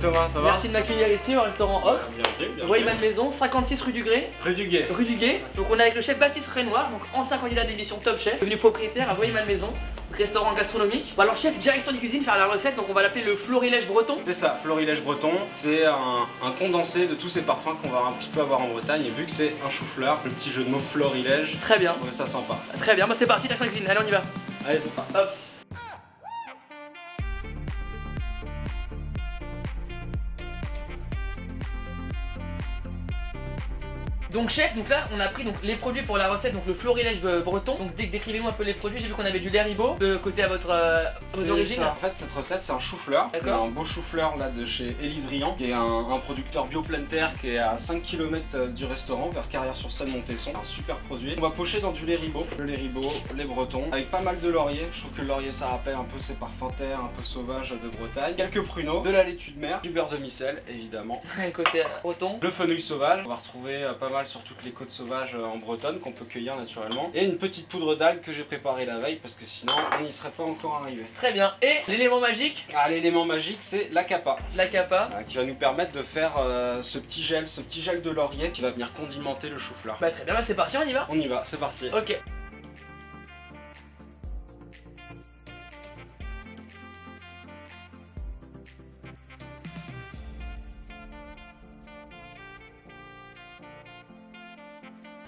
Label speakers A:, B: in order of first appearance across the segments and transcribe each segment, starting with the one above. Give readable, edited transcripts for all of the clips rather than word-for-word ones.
A: Thomas, ça va?
B: Merci de m'accueillir ici au restaurant Off.
A: Bienvenue.
B: Wayman Maison, 56 rue du Grès.
A: Rue du Guet.
B: Rue du Guet. Donc on est avec le chef Baptiste Renoir, donc ancien candidat d'émission Top Chef, devenu propriétaire à Wayman Maison, restaurant gastronomique. Bon alors chef, direction de cuisine, faire la recette, donc on va l'appeler le florilège breton.
A: C'est ça, florilège breton. C'est un condensé de tous ces parfums qu'on va un petit peu avoir en Bretagne. Et vu que c'est un chou-fleur, le petit jeu de mots florilège,
B: Très bien.
A: je trouvais ça sympa.
B: Très bien, bah c'est parti, direction de cuisine, allez on y va.
A: Allez, c'est parti.
B: Hop. Donc chef, donc là on a pris donc les produits pour la recette, donc le florilège breton. Donc décrivez-nous un peu les produits. J'ai vu qu'on avait du lait ribot de côté à votre origine.
A: En fait cette recette c'est un chou-fleur.
B: D'accord.
A: Un beau chou-fleur là de chez Élise Riant, qui est un producteur bio pleine terre qui est à 5 km du restaurant vers Carrière-sur-Seine Montesson. Un super produit. On va pocher dans du lait ribot. Le lait ribot, les bretons, avec pas mal de laurier. Je trouve que le laurier ça rappelle un peu ces parfums terre, un peu sauvages de Bretagne. Quelques pruneaux, de la laitue de mer, du beurre de micelle évidemment.
B: Côté breton.
A: Le fenouil sauvage, on va retrouver pas mal sur toutes les côtes sauvages en Bretonne qu'on peut cueillir naturellement. Et une petite poudre d'algues que j'ai préparée la veille parce que sinon on n'y serait pas encore arrivé.
B: Très bien. Et l'élément magique?
A: Ah, l'élément magique c'est la capa.
B: La capa.
A: Qui va nous permettre de faire ce petit gel de laurier qui va venir condimenter le chou-fleur.
B: Bah très bien, bah c'est parti, on y va?
A: On y va, c'est parti.
B: Ok.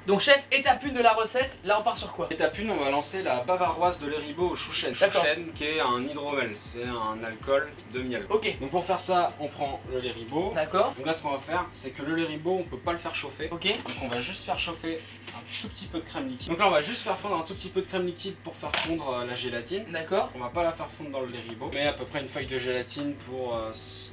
B: Donc chef, étape 1 de la recette, là on part sur quoi?
A: Étape 1, on va lancer la bavaroise de lait ribot au chouchen. Chouchen qui est un hydromel, c'est un alcool de miel.
B: Ok.
A: Donc pour faire ça, on prend le lait ribot.
B: D'accord.
A: Donc là ce qu'on va faire, c'est que le lait ribot, on peut pas le faire chauffer.
B: Ok.
A: Donc on va juste faire chauffer un tout petit peu de crème liquide. Donc là on va juste faire fondre un tout petit peu de crème liquide pour faire fondre la gélatine.
B: D'accord.
A: On va pas la faire fondre dans le lait ribot, mais à peu près une feuille de gélatine pour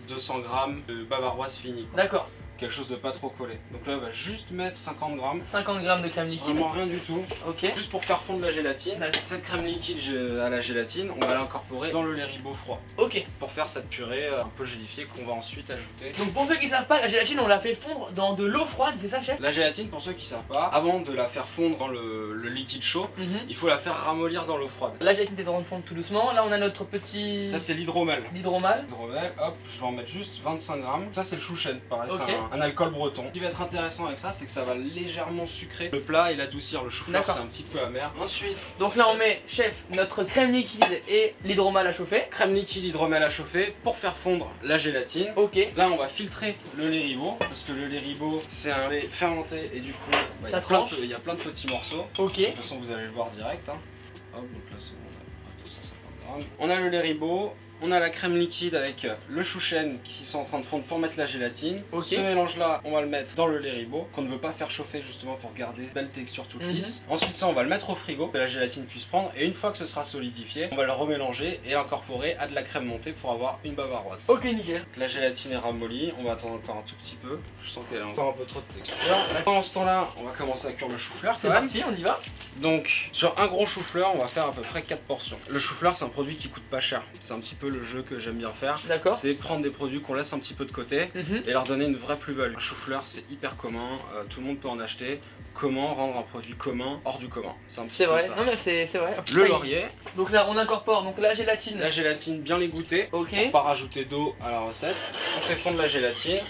A: 200 grammes de bavaroise finie.
B: D'accord.
A: Quelque chose de pas trop collé. Donc là on va juste mettre 50 grammes.
B: 50 grammes de crème liquide.
A: Vraiment rien du tout.
B: Ok.
A: Juste pour faire fondre la gélatine. Cette crème liquide à la gélatine, on va l'incorporer dans le lait ribot froid.
B: Ok.
A: Pour faire cette purée un peu gélifiée qu'on va ensuite ajouter.
B: Donc pour ceux qui savent pas, la gélatine on la fait fondre dans de l'eau froide, c'est ça chef?
A: La gélatine, pour ceux qui savent pas, avant de la faire fondre dans le liquide chaud, il faut la faire ramollir dans l'eau froide.
B: La gélatine est en train de fondre tout doucement. Là on a notre petit...
A: Ça c'est l'hydromel.
B: L'hydromal.
A: L'hydromel, hop, je vais en mettre juste 25 grammes. Ça c'est le chouchen, pareil,
B: Ok.
A: c'est un alcool breton. Ce qui va être intéressant avec ça, c'est que ça va légèrement sucrer le plat et l'adoucir. Le chou-fleur c'est un petit peu amer. Ensuite,
B: donc là on met, chef, notre crème liquide et l'hydromal à chauffer.
A: crème liquide, hydromel à chauffer pour faire fondre la gélatine.
B: Ok.
A: Là on va filtrer le lait ribot, parce que le lait ribot c'est un lait fermenté et du coup
B: Ça
A: il y a plein de petits morceaux.
B: Ok.
A: De toute façon vous allez le voir direct. Hop, donc là c'est bon, on a 250 grammes. On a le lait ribot. On a la crème liquide avec le chouchen qui sont en train de fondre pour mettre la gélatine.
B: Ok.
A: Ce mélange là, on va le mettre dans le lait ribot qu'on ne veut pas faire chauffer justement pour garder une belle texture toute lisse. Ensuite ça on va le mettre au frigo que la gélatine puisse prendre et une fois que ce sera solidifié, on va le remélanger et l'incorporer à de la crème montée pour avoir une bavaroise.
B: Ok, nickel.
A: La gélatine est ramollie, on va attendre encore un tout petit peu. Je sens qu'elle a encore un peu trop de texture. Pendant ce temps-là, on va commencer à cuire le chou-fleur.
B: C'est parti, on y va.
A: Donc sur un gros chou-fleur, on va faire à peu près 4 portions. Le chou-fleur c'est un produit qui coûte pas cher. C'est un petit peu le jeu que j'aime bien faire.
B: D'accord.
A: C'est prendre des produits qu'on laisse un petit peu de côté et leur donner une vraie plus-value. Un chou-fleur c'est hyper commun, tout le monde peut en acheter. Comment rendre un produit commun hors du commun? C'est un petit peu
B: vrai.
A: ça.
B: Non mais c'est vrai.
A: Le laurier.
B: Donc là on incorpore donc la gélatine.
A: La gélatine bien l'égoutter.
B: Ok.
A: Pour pas rajouter d'eau à la recette. On fait fondre la gélatine.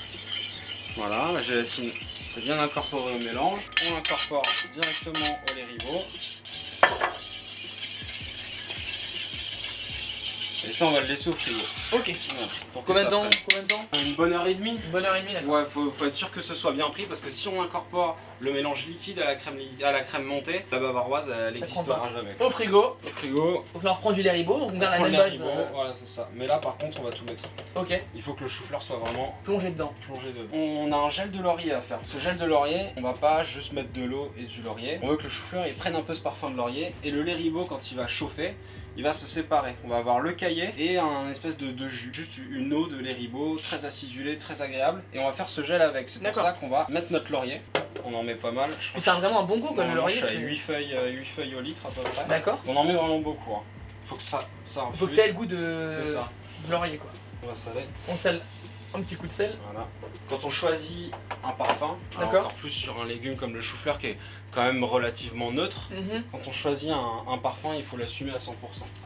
A: Voilà, la gélatine c'est bien incorporé au mélange. On l'incorpore directement au lait ribot. Et ça on va le laisser au frigo.
B: Ok.
A: Voilà, pour que
B: Combien de
A: ça
B: temps?
A: prenne.
B: Combien de temps?
A: Une bonne heure et demie.
B: Une bonne heure et demie, d'accord.
A: Ouais, faut être sûr que ce soit bien pris parce que si on incorpore le mélange liquide à la crème montée, la bavaroise elle n'existera jamais.
B: Au frigo.
A: Au frigo.
B: Donc là on reprend du lait ribot, donc on garde la
A: prend
B: même
A: le
B: base.
A: lait ribot, voilà c'est ça. Mais là par contre on va tout mettre.
B: Ok.
A: Il faut que le chou-fleur soit vraiment
B: Plongé dedans.
A: plongé dedans. On a un gel de laurier à faire. Ce gel de laurier, on va pas juste mettre de l'eau et du laurier. On veut que le chou-fleur il prenne un peu ce parfum de laurier et le lait ribot quand il va chauffer, il va se séparer. On va avoir le caillé et un espèce de jus. Juste une eau de lait ribot, très acidulée, très agréable. Et on va faire ce gel avec. C'est pour ça qu'on va mettre notre laurier. On en met pas mal.
B: Puis ça a vraiment un bon goût comme le laurier.
A: Je suis à 8 feuilles au litre à peu près.
B: D'accord.
A: On en met vraiment beaucoup. Hein. Faut que ça infuse.
B: Faut que ça ait le goût de...
A: C'est ça.
B: de laurier quoi.
A: On va saler.
B: On sale un petit coup de sel.
A: Voilà. Quand on choisit un parfum, encore plus sur un légume comme le chou-fleur qui est quand même relativement neutre.
B: Mhm.
A: Quand on choisit un parfum, il faut l'assumer à 100%.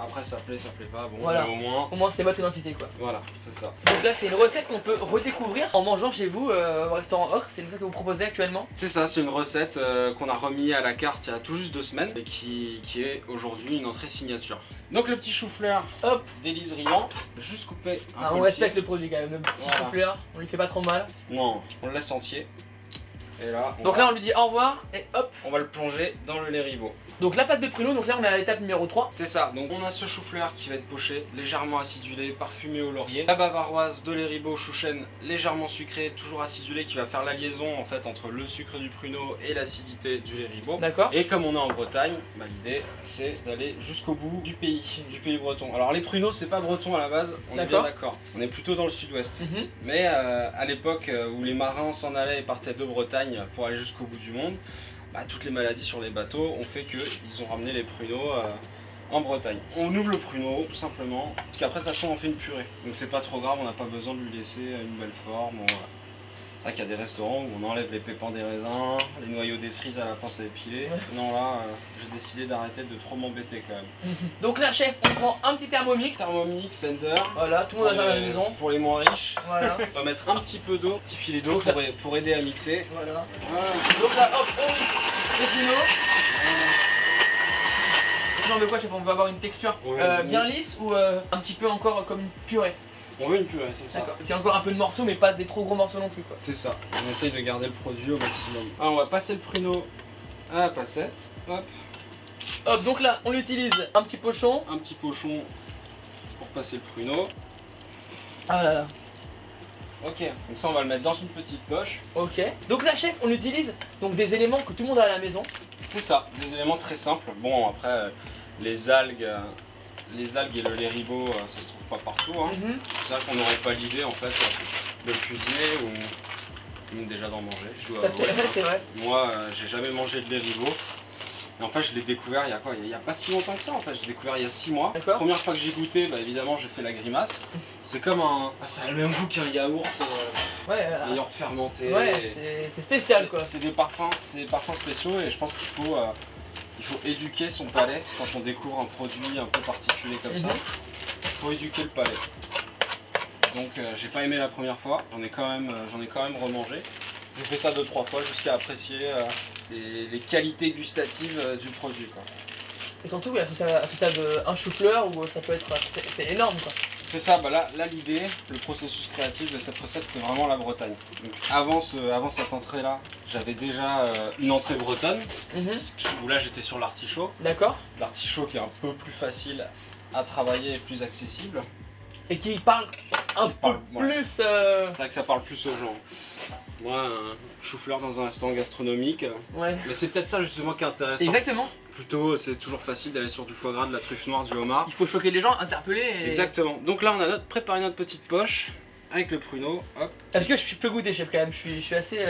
A: Après, ça plaît pas, bon,
B: Voilà.
A: mais au moins,
B: c'est votre identité quoi.
A: voilà, c'est ça.
B: Donc là, c'est une recette qu'on peut redécouvrir en mangeant chez vous au restaurant Ocre. C'est une recette que vous proposez actuellement.
A: C'est ça, c'est une recette qu'on a remis à la carte il y a tout juste 2 semaines et qui est aujourd'hui une entrée signature. Donc le petit chou-fleur,
B: Hop,
A: délice riant, juste coupé un peu
B: on
A: le
B: respecte
A: pied.
B: le produit quand même. Le petit
A: Voilà.
B: chou-fleur, on lui fait pas trop mal.
A: Non, on le laisse entier. Et là,
B: Donc là, on lui dit au revoir et hop.
A: on va le plonger dans le lait Ribot.
B: Donc la pâte de pruneau, donc là on est à l'étape numéro 3.
A: C'est ça, donc on a ce chou-fleur qui va être poché, légèrement acidulé, parfumé au laurier. La bavaroise de lait Ribot chouchen, légèrement sucré, toujours acidulé, qui va faire la liaison en fait entre le sucre du pruneau et l'acidité du lait Ribot.
B: D'accord.
A: Et comme on est en Bretagne, bah, l'idée c'est d'aller jusqu'au bout du pays breton. Alors les pruneaux c'est pas breton à la base, on est bien d'accord. On est plutôt dans le sud-ouest.
B: Mhm.
A: Mais à l'époque où les marins s'en allaient et partaient de Bretagne pour aller jusqu'au bout du monde, bah, toutes les maladies sur les bateaux ont fait qu'ils ont ramené les pruneaux en Bretagne. On ouvre le pruneau tout simplement, parce qu'après de toute façon on fait une purée. Donc c'est pas trop grave, on n'a pas besoin de lui laisser une belle forme. C'est vrai qu'il y a des restaurants où on enlève les pépins des raisins, les noyaux des cerises à la pince à épiler.
B: Ouais.
A: Non là, j'ai décidé d'arrêter de trop m'embêter quand même.
B: Donc là, chef, on prend un petit thermomix.
A: Thermomix, blender.
B: Voilà, tout le monde a ça à la maison.
A: Pour les moins riches.
B: Voilà.
A: On va mettre un petit peu d'eau, un petit filet d'eau
B: Donc là-
A: pour aider à mixer.
B: Voilà.
A: Voilà.
B: Donc là, hop, on mixe les pruneaux. Genre de quoi, chef, on va avoir une texture
A: Ouais,
B: bien lisse ou un petit peu encore comme une purée.
A: On veut une purée, c'est ça.
B: D'accord. Il y a encore un peu de morceaux, mais pas des trop gros morceaux non plus quoi.
A: C'est ça. On essaye de garder le produit au maximum. Ah, on va passer le pruneau à la passette. Hop.
B: Hop, donc là, on utilise un petit pochon.
A: Un petit pochon pour passer le pruneau.
B: Ah là là.
A: Ok. Donc ça, on va le mettre dans une petite poche.
B: Ok. Donc là, chef, on utilise donc des éléments que tout le monde a à la maison.
A: C'est ça. Des éléments très simples. Bon, après, les algues et le lait Ribot, ça se trouve pas partout. Hein.
B: Mhm.
A: C'est vrai qu'on n'aurait pas l'idée en fait de le cuisiner ou même déjà d'en manger. Je dois
B: Tout à fait,
A: avouer.
B: c'est vrai.
A: Moi, j'ai jamais mangé de lait Ribot. Et en fait, je l'ai découvert il y a quoi? Il y a pas si longtemps que ça en fait. J'ai découvert il y a 6 mois.
B: D'accord.
A: Première fois que j'ai goûté, bah, évidemment, j'ai fait la grimace. C'est comme un. Ah, ça a le même goût qu'un yaourt,
B: Ouais,
A: un yaourt fermenté.
B: ouais, c'est spécial quoi.
A: C'est des parfums spéciaux et je pense il faut éduquer son palais quand on découvre un produit un peu particulier comme ça.
B: Mhm.
A: Il faut éduquer le palais. Donc j'ai pas aimé la première fois, j'en ai quand même remangé. J'ai fait ça 2-3 fois jusqu'à apprécier les qualités gustatives du produit, quoi.
B: Et surtout, oui, à ce stade, un chou-fleur ou ça peut être. C'est énorme quoi.
A: C'est ça, bah là l'idée, le processus créatif de cette recette c'était vraiment la Bretagne. Donc avant cette entrée là, j'avais déjà une entrée bretonne,
B: Mhm.
A: où là j'étais sur l'artichaut.
B: D'accord.
A: L'artichaut qui est un peu plus facile à travailler et plus accessible.
B: Et qui parle un
A: Qui
B: peu
A: parle, ouais.
B: plus.
A: C'est vrai que ça parle plus aux gens. Moi, un chou-fleur dans un restaurant gastronomique,
B: Ouais.
A: mais c'est peut-être ça justement qui est intéressant.
B: Exactement.
A: Plutôt, c'est toujours facile d'aller sur du foie gras, de la truffe noire, du homard.
B: Il faut choquer les gens, interpeller. Et...
A: Exactement. Donc là, on a préparé notre petite poche avec le pruneau. Hop.
B: Est-ce que je peux goûter, chef, quand même? Je suis assez.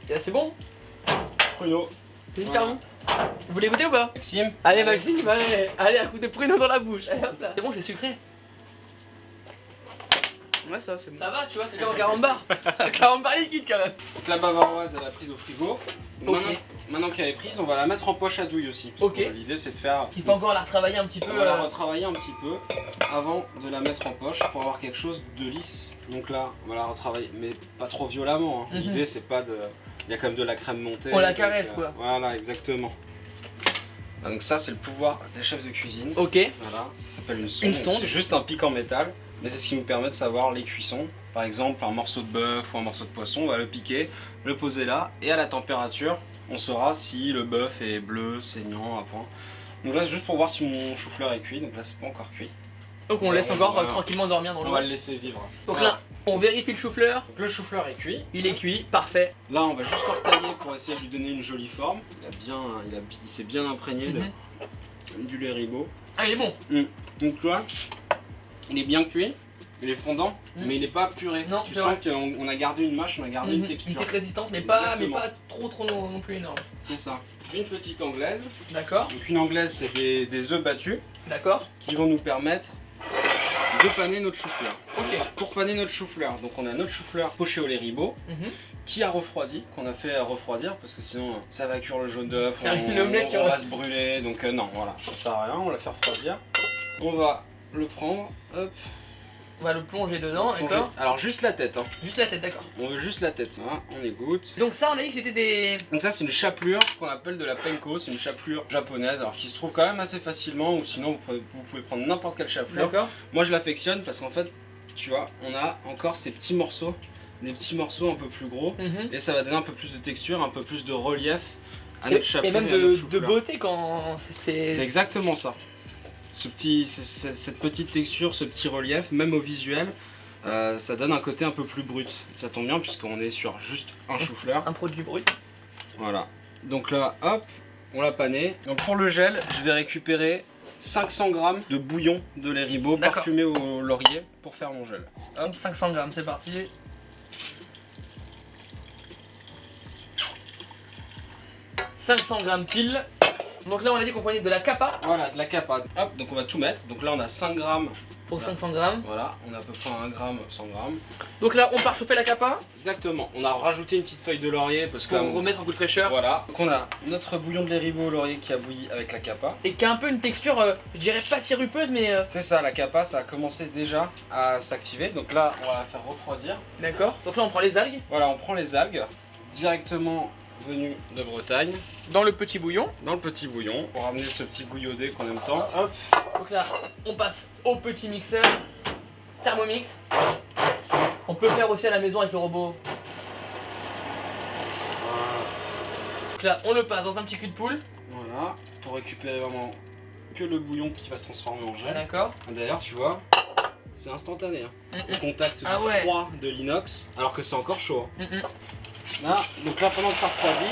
B: C'est assez bon.
A: Pruneau.
B: C'est super
A: Voilà.
B: bon. Vous voulez goûter ou pas?
A: Maxime.
B: Allez, Maxime, allez, un coup de pruneau dans la bouche. Allez, hop là. C'est bon, c'est sucré.
A: Ouais, ça c'est bon.
B: Ça va, tu vois, c'est comme un carambar. Un carambar liquide quand même.
A: Donc la bavaroise, elle a prise au frigo. Donc
B: Ok.
A: maintenant qu'elle est prise, on va la mettre en poche à douille aussi. Parce
B: Ok.
A: que l'idée c'est de faire.
B: Il faut encore la retravailler un petit peu.
A: On va la retravailler un petit peu avant de la mettre en poche pour avoir quelque chose de lisse. Donc là, on va la retravailler, mais pas trop violemment. Hein.
B: Mhm.
A: L'idée c'est pas de. Il y a quand même de la crème montée.
B: On la
A: donc,
B: caresse, quoi.
A: Voilà, exactement. Ah, donc ça c'est le pouvoir des chefs de cuisine.
B: Ok.
A: Voilà, ça s'appelle une sonde.
B: Une
A: Donc,
B: sonde.
A: C'est juste un pic en métal, mais c'est ce qui nous permet de savoir les cuissons. Par exemple, un morceau de bœuf ou un morceau de poisson, on va le piquer, le poser là, et à la température, on saura si le bœuf est bleu, saignant, à point. Donc là, c'est juste pour voir si mon chou-fleur est cuit, donc là, c'est pas encore cuit.
B: Donc on
A: Ouais,
B: laisse encore
A: voilà.
B: tranquillement dormir dans
A: On
B: l'eau.
A: va le laisser vivre.
B: Donc
A: Voilà.
B: là, on vérifie le chou-fleur.
A: Donc le chou-fleur est cuit.
B: Il est cuit, parfait.
A: Là, on va juste le retailler pour essayer de lui donner une jolie forme. Il s'est bien imprégné du lait Ribot.
B: Ah, il est bon.
A: Donc tu vois, il est bien cuit, il est fondant, mais il n'est pas puré.
B: Non,
A: tu
B: c'est
A: sens
B: vrai.
A: qu'on a gardé une mâche, on a gardé une texture.
B: Une petite résistance, mais pas
A: Exactement.
B: trop non plus énorme.
A: C'est ça. Une petite anglaise.
B: D'accord,
A: Donc une anglaise, c'est des œufs battus
B: d'accord.
A: qui vont nous permettre de paner notre chou-fleur.
B: Ok.
A: Pour paner notre chou-fleur, donc on a notre chou-fleur poché au lait Ribot.
B: Mhm.
A: qui a refroidi, qu'on a fait refroidir, parce que sinon ça va cuire le jaune d'œuf,
B: Une omelette qui
A: on va se brûler, donc non, voilà, ça sert à rien, on va faire refroidir. On va le prendre, hop.
B: On va le plonger dedans, d'accord.
A: Alors juste la tête, hein.
B: Juste la tête, d'accord.
A: On veut juste la tête, hein. On égoutte.
B: Donc ça, on a dit que c'était des...
A: Donc ça c'est une chapelure qu'on appelle de la penko, c'est une chapelure japonaise, alors qui se trouve quand même assez facilement, ou sinon vous pouvez prendre n'importe quelle chapelure.
B: D'accord.
A: Moi je l'affectionne parce qu'en fait, tu vois, on a encore ces petits morceaux, des petits morceaux un peu plus gros, et ça va donner un peu plus de texture, un peu plus de relief à notre chapelure.
B: Et même
A: à notre
B: de
A: chou-fleur.
B: beauté quand c'est...
A: C'est exactement ça. Cette petite texture, ce petit relief, même au visuel, ça donne un côté un peu plus brut. Ça tombe bien puisqu'on est sur juste un chou-fleur.
B: Un produit brut.
A: Voilà. Donc là, hop, on l'a pané. Donc pour le gel, je vais récupérer 500 g de bouillon de lait Ribot parfumé au laurier pour faire mon gel. Hop.
B: 500 g, c'est parti. « 500 g pile. Donc là on a dit qu'on prenait de la capa.
A: Voilà, de la capa. Hop, donc on va tout mettre. Donc là on a 5 g.
B: Pour 500 g.
A: Voilà, on a à peu près 1 gramme, 100 g.
B: Donc là on part chauffer la capa.
A: Exactement. On a rajouté une petite feuille de laurier parce que...
B: Pour remettre un coup de fraîcheur.
A: Voilà. Donc on a notre bouillon de lait Ribot au laurier qui a bouilli avec la capa.
B: Et qui a un peu une texture, je dirais pas sirupeuse mais...
A: C'est ça, la capa, ça a commencé déjà à s'activer. Donc là, on va la faire refroidir.
B: D'accord. Donc là on prend les algues.
A: Voilà, on prend les algues directement venues de Bretagne.
B: Dans le petit bouillon.
A: Dans le petit bouillon, pour ramener ce petit goût iodé qu'on aime tant. Hop.
B: Donc là, on passe au petit mixeur. Thermomix. On peut le faire aussi à la maison avec le robot. Donc là, on le passe dans un petit cul de poule.
A: Voilà, pour récupérer vraiment que le bouillon qui va se transformer en gel.
B: D'accord.
A: D'ailleurs, tu vois, c'est instantané. Hein. Au contact du froid de l'inox, alors que c'est encore chaud. Hein. Là, donc là, pendant que ça refroidit,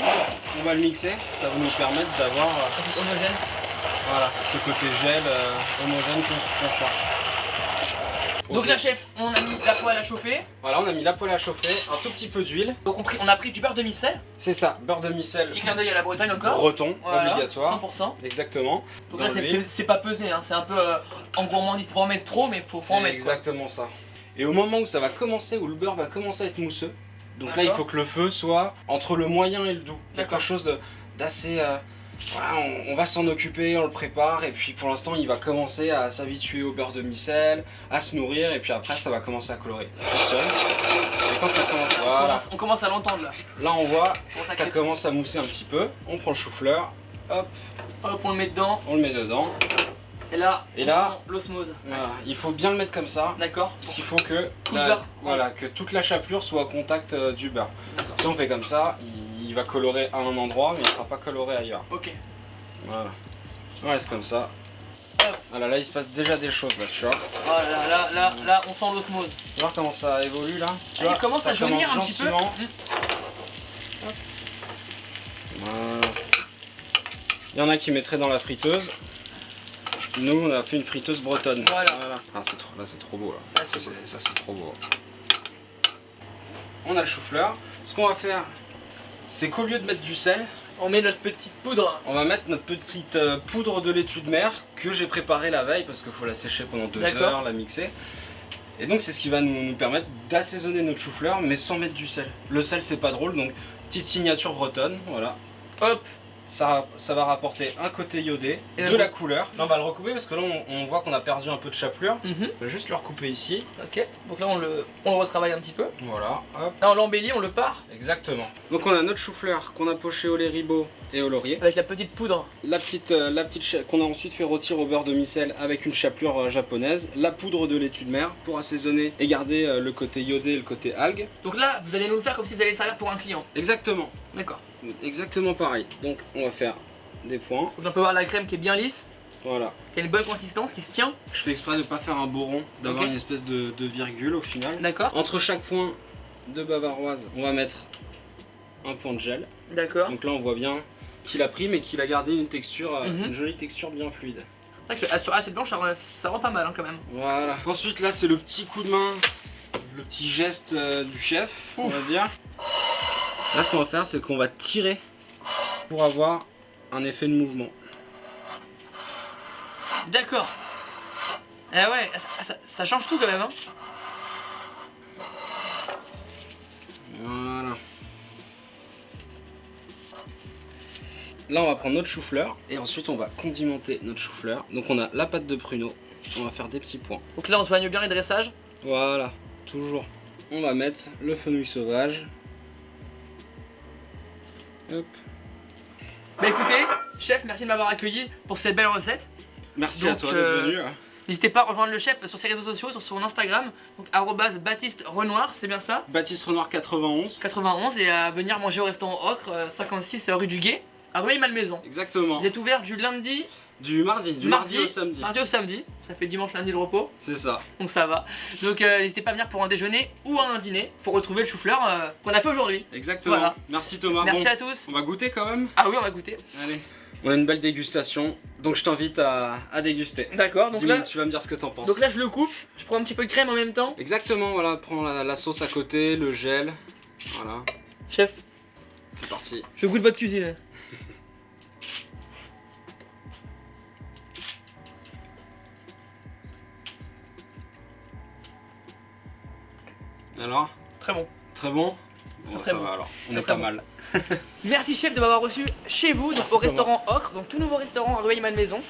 A: on va le mixer. Ça va nous permettre d'avoir
B: homogène.
A: Voilà, ce côté gel homogène qu'on cherche.
B: Donc là, chef, on a mis la poêle à chauffer.
A: Voilà, on a mis la poêle à chauffer, un tout petit peu d'huile.
B: Donc on a pris du beurre de micelle.
A: C'est ça, beurre de micelle.
B: Petit clin d'œil à la Bretagne encore.
A: Breton,
B: voilà,
A: obligatoire.
B: 100%.
A: Exactement.
B: Donc là, c'est pas pesé, hein, c'est un peu en gourmandise. Faut pas en mettre trop, mais faut en mettre.
A: C'est exactement ça. Et au moment où ça va commencer, où le beurre va commencer à être mousseux, donc là, il faut que le feu soit entre le moyen et le doux. Quelque chose d'assez... voilà, on va s'en occuper, on le prépare, et puis pour l'instant il va commencer à s'habituer au beurre de micelle, à se nourrir, et puis après ça va commencer à colorer tout seul. Et quand ça commence, voilà.
B: On commence à l'entendre là.
A: Là on voit, ça commence à mousser un petit peu, on prend le chou-fleur, hop,
B: hop, on le met dedans.
A: On le met dedans.
B: Et là, on sent l'osmose.
A: Voilà, il faut bien le mettre comme ça.
B: D'accord.
A: Parce qu'il faut que,
B: voilà,
A: que toute la chapelure soit au contact du beurre. Si on fait comme ça, il va colorer à un endroit, mais il ne sera pas coloré ailleurs.
B: Ok.
A: Voilà. Voilà, c'est comme ça. Voilà, là il se passe déjà des choses là, tu vois.
B: Oh là, on sent l'osmose.
A: Tu vois comment ça évolue là, tu vois,
B: il commence à jaunir un petit peu.
A: Voilà. Il y en a qui mettraient dans la friteuse. Nous on a fait une friteuse bretonne.
B: Voilà.
A: Ah, c'est trop beau là. Ça c'est trop beau. On a le chou-fleur. Ce qu'on va faire, c'est qu'au lieu de mettre du sel,
B: on met notre petite poudre.
A: On va mettre notre petite poudre de laitue de mer que j'ai préparée la veille parce qu'il faut la sécher pendant 2 heures, la mixer. Et donc c'est ce qui va nous permettre d'assaisonner notre chou-fleur mais sans mettre du sel. Le sel c'est pas drôle, donc petite signature bretonne, voilà.
B: Hop.
A: Ça va rapporter un côté iodé, de la couleur. Là on va le recouper parce que là on voit qu'on a perdu un peu de chapelure. On va juste le recouper ici.
B: Ok, donc là on le retravaille un petit peu.
A: Voilà, hop.
B: Là on l'embellit, on le part.
A: Exactement. Donc on a notre chou-fleur qu'on a poché au lait Ribot et au laurier.
B: Avec la petite poudre.
A: La petite qu'on a ensuite fait rôtir au beurre de micelle avec une chapelure japonaise. La poudre de laitue de mer pour assaisonner et garder le côté iodé et le côté algue.
B: Donc là vous allez nous le faire comme si vous allez le servir pour un client.
A: Exactement.
B: D'accord.
A: Exactement pareil. Donc on va faire des points.
B: Donc on peut voir la crème qui est bien lisse.
A: Voilà.
B: Qui a une bonne consistance, qui se tient.
A: Je fais exprès de ne pas faire un beau rond, d'avoir une espèce de virgule au final.
B: D'accord.
A: Entre chaque point de bavaroise, on va mettre un point de gel.
B: D'accord.
A: Donc là on voit bien qu'il a pris mais qu'il a gardé une texture, une jolie texture bien fluide.
B: C'est vrai que sur assiette blanche ça rend pas mal hein, quand même.
A: Voilà. Ensuite là c'est le petit coup de main, le petit geste du chef, on va dire. Là ce qu'on va faire c'est qu'on va tirer pour avoir un effet de mouvement.
B: D'accord. Eh ouais, ça change tout quand même hein.
A: Voilà. Là on va prendre notre chou-fleur et ensuite on va condimenter notre chou-fleur. Donc on a la pâte de pruneau, on va faire des petits points.
B: Donc là on soigne bien les dressages.
A: Voilà, toujours. On va mettre le fenouil sauvage. Hop.
B: Bah écoutez, chef, merci de m'avoir accueilli pour cette belle recette.
A: Merci
B: Donc,
A: à toi d'être venu.
B: N'hésitez pas à rejoindre le chef sur ses réseaux sociaux, sur son Instagram, donc @Baptiste Renoir, c'est bien ça?
A: Baptiste Renoir 91.
B: 91 et à venir manger au restaurant Ocre, 56 rue du Guet, à Rueil-Malmaison.
A: Exactement.
B: Vous êtes ouvert du lundi
A: Du mardi au samedi.
B: Mardi au samedi, ça fait dimanche, lundi le repos,
A: C'est ça.
B: donc ça va. Donc n'hésitez pas à venir pour un déjeuner ou un dîner pour retrouver le chou-fleur qu'on a fait aujourd'hui.
A: Exactement.
B: Voilà.
A: Merci Thomas.
B: Merci
A: Bon,
B: à tous.
A: on va goûter quand même.
B: Ah oui, on va goûter.
A: Allez. On a une belle dégustation, donc je t'invite à déguster.
B: D'accord, donc là,
A: Tu vas me dire ce que t'en penses.
B: donc là je le coupe, je prends un petit peu de crème en même temps.
A: Exactement, voilà, prends la sauce à côté, le gel. Voilà,
B: Chef,
A: c'est parti.
B: je goûte votre cuisine.
A: Alors,
B: Très bon.
A: très bon. Bon,
B: Très
A: ça
B: bon.
A: va alors, on
B: Très,
A: est
B: très
A: pas
B: bon.
A: mal.
B: Merci chef de m'avoir reçu chez vous, donc
A: Merci,
B: au restaurant Ocre, donc tout nouveau restaurant à Rueil-Malmaison.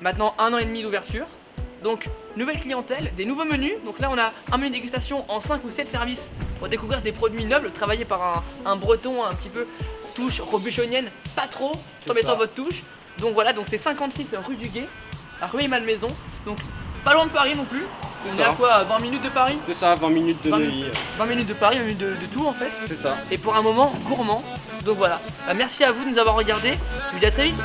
B: Maintenant 1 an et demi d'ouverture. Donc nouvelle clientèle, des nouveaux menus. Donc là on a un menu dégustation en 5 ou 7 services pour découvrir des produits nobles travaillés par un breton un petit peu touche robuchonienne, pas trop,
A: C'est
B: en mettant
A: ça.
B: votre touche. Donc voilà, donc c'est 56 rue du Guet, à Rueil-Malmaison. Donc pas loin de Paris non plus. On est
A: ça.
B: à quoi, à 20 minutes de Paris?
A: C'est ça, 20 minutes de
B: 20
A: Neuilly.
B: 20 minutes de Paris, 20 minutes de tout en fait.
A: C'est ça.
B: Et pour un moment gourmand. Donc voilà. Bah, merci à vous de nous avoir regardés. Je vous dis à très vite.